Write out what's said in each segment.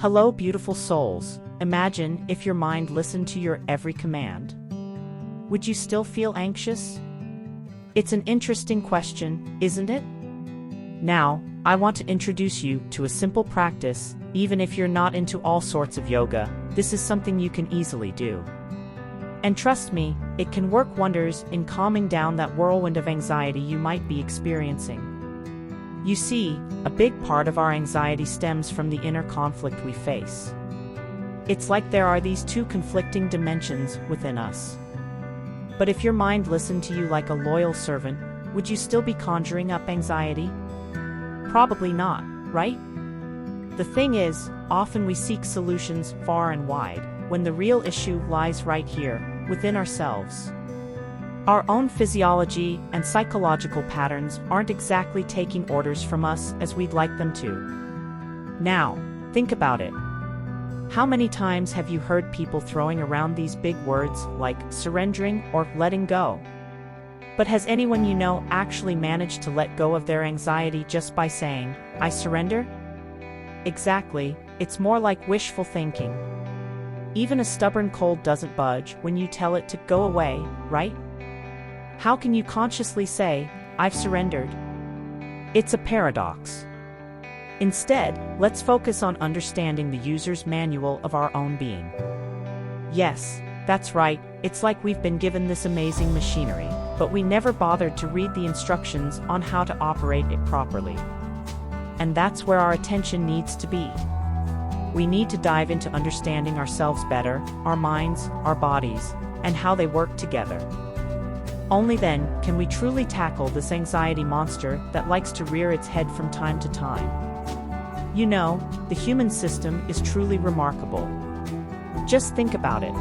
Hello, beautiful souls. Imagine if your mind listened to your every command. Would you still feel anxious? It's an interesting question, isn't it? Now, I want to introduce you to a simple practice. Even if you're not into all sorts of yoga, this is something you can easily do. And trust me, it can work wonders in calming down that whirlwind of anxiety you might be experiencing. You see, a big part of our anxiety stems from the inner conflict we face. It's like there are these two conflicting dimensions within us. But if your mind listened to you like a loyal servant, would you still be conjuring up anxiety? Probably not, right? The thing is, often we seek solutions far and wide, when the real issue lies right here, within ourselves. Our own physiology and psychological patterns aren't exactly taking orders from us as we'd like them to. Now, think about it. How many times have you heard people throwing around these big words like surrendering or letting go? But has anyone you know actually managed to let go of their anxiety just by saying, "I surrender"? Exactly, it's more like wishful thinking. Even a stubborn cold doesn't budge when you tell it to go away, right? How can you consciously say, "I've surrendered"? It's a paradox. Instead, let's focus on understanding the user's manual of our own being. Yes, that's right, it's like we've been given this amazing machinery, but we never bothered to read the instructions on how to operate it properly. And that's where our attention needs to be. We need to dive into understanding ourselves better, our minds, our bodies, and how they work together. Only then can we truly tackle this anxiety monster that likes to rear its head from time to time. You know, the human system is truly remarkable. Just think about it.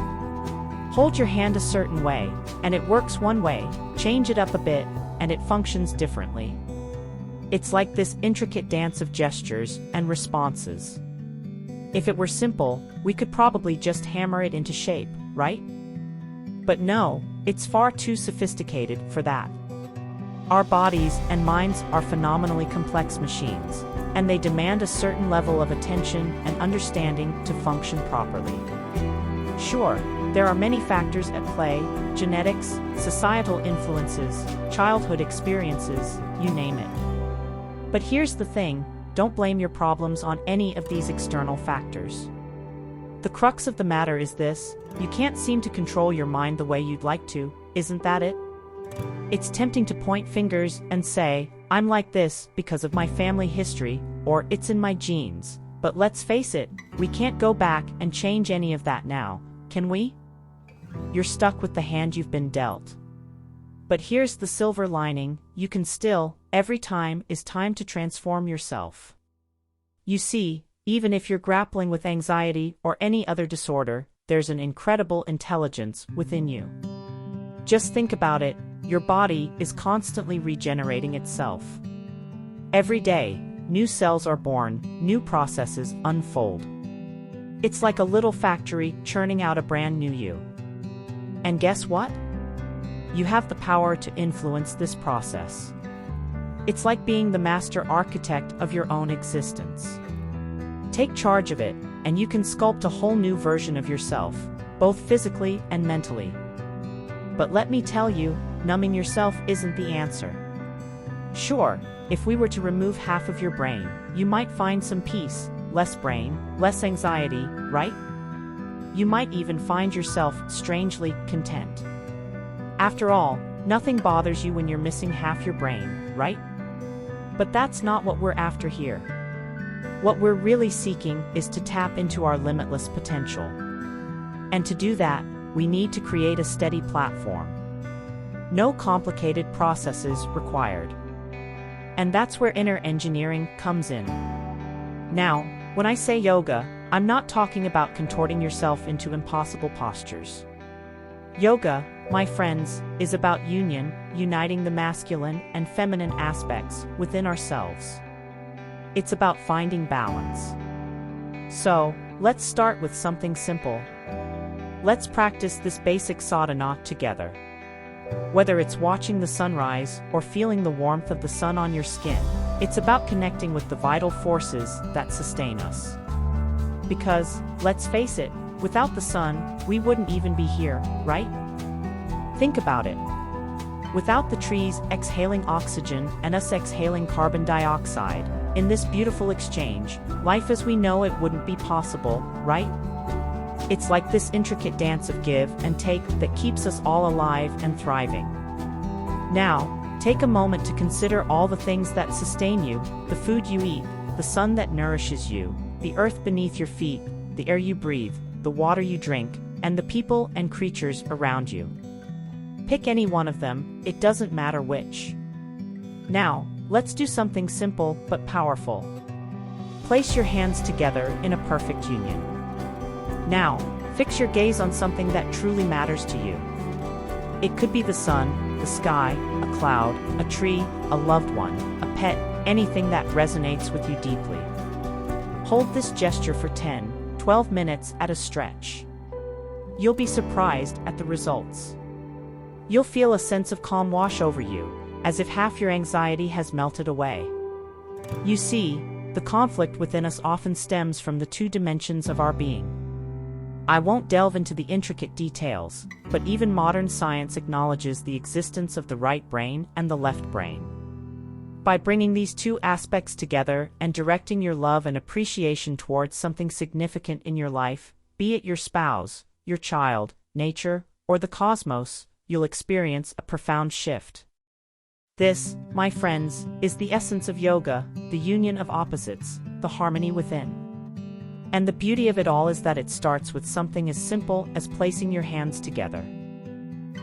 Hold your hand a certain way, and it works one way. Change it up a bit, and it functions differently. It's like this intricate dance of gestures and responses. If it were simple, we could probably just hammer it into shape, right? But no, it's far too sophisticated for that. Our bodies and minds are phenomenally complex machines, and they demand a certain level of attention and understanding to function properly. Sure, there are many factors at play: genetics, societal influences, childhood experiences, you name it. But here's the thing, don't blame your problems on any of these external factors. The crux of the matter is this: you can't seem to control your mind the way you'd like to, isn't that it? It's tempting to point fingers and say, "I'm like this because of my family history," or "it's in my genes." But let's face it, we can't go back and change any of that now, can we? You're stuck with the hand you've been dealt. But here's the silver lining: you can still, every time is time to transform yourself. You see, even if you're grappling with anxiety or any other disorder, there's an incredible intelligence within you. Just think about it, your body is constantly regenerating itself. Every day, new cells are born, new processes unfold. It's like a little factory churning out a brand new you. And guess what? You have the power to influence this process. It's like being the master architect of your own existence. Take charge of it, and you can sculpt a whole new version of yourself, both physically and mentally. But let me tell you, numbing yourself isn't the answer. Sure, if we were to remove half of your brain, you might find some peace, less brain, less anxiety, right? You might even find yourself strangely content. After all, nothing bothers you when you're missing half your brain, right? But that's not what we're after here. What we're really seeking is to tap into our limitless potential. And to do that, we need to create a steady platform. No complicated processes required. And that's where inner engineering comes in. Now, when I say yoga, I'm not talking about contorting yourself into impossible postures. Yoga, my friends, is about union, uniting the masculine and feminine aspects within ourselves. It's about finding balance. So, let's start with something simple. Let's practice this basic sadhana together. Whether it's watching the sunrise or feeling the warmth of the sun on your skin, it's about connecting with the vital forces that sustain us. Because, let's face it, without the sun, we wouldn't even be here, right? Think about it. Without the trees exhaling oxygen and us exhaling carbon dioxide, in this beautiful exchange, life as we know it wouldn't be possible, right? It's like this intricate dance of give and take that keeps us all alive and thriving. Now, take a moment to consider all the things that sustain you, the food you eat, the sun that nourishes you, the earth beneath your feet, the air you breathe, the water you drink, and the people and creatures around you. Pick any one of them, it doesn't matter which. Now, let's do something simple but powerful. Place your hands together in a perfect union. Now, fix your gaze on something that truly matters to you. It could be the sun, the sky, a cloud, a tree, a loved one, a pet, anything that resonates with you deeply. Hold this gesture for 10, 12 minutes at a stretch. You'll be surprised at the results. You'll feel a sense of calm wash over you, as if half your anxiety has melted away. You see, the conflict within us often stems from the two dimensions of our being. I won't delve into the intricate details, but even modern science acknowledges the existence of the right brain and the left brain. By bringing these two aspects together and directing your love and appreciation towards something significant in your life, be it your spouse, your child, nature, or the cosmos, you'll experience a profound shift. This, my friends, is the essence of yoga, the union of opposites, the harmony within. And the beauty of it all is that it starts with something as simple as placing your hands together.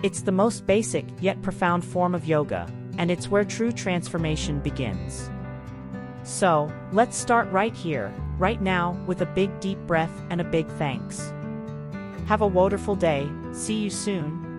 It's the most basic yet profound form of yoga, and it's where true transformation begins. So, let's start right here, right now, with a big deep breath and a big thanks. Have a wonderful day, see you soon.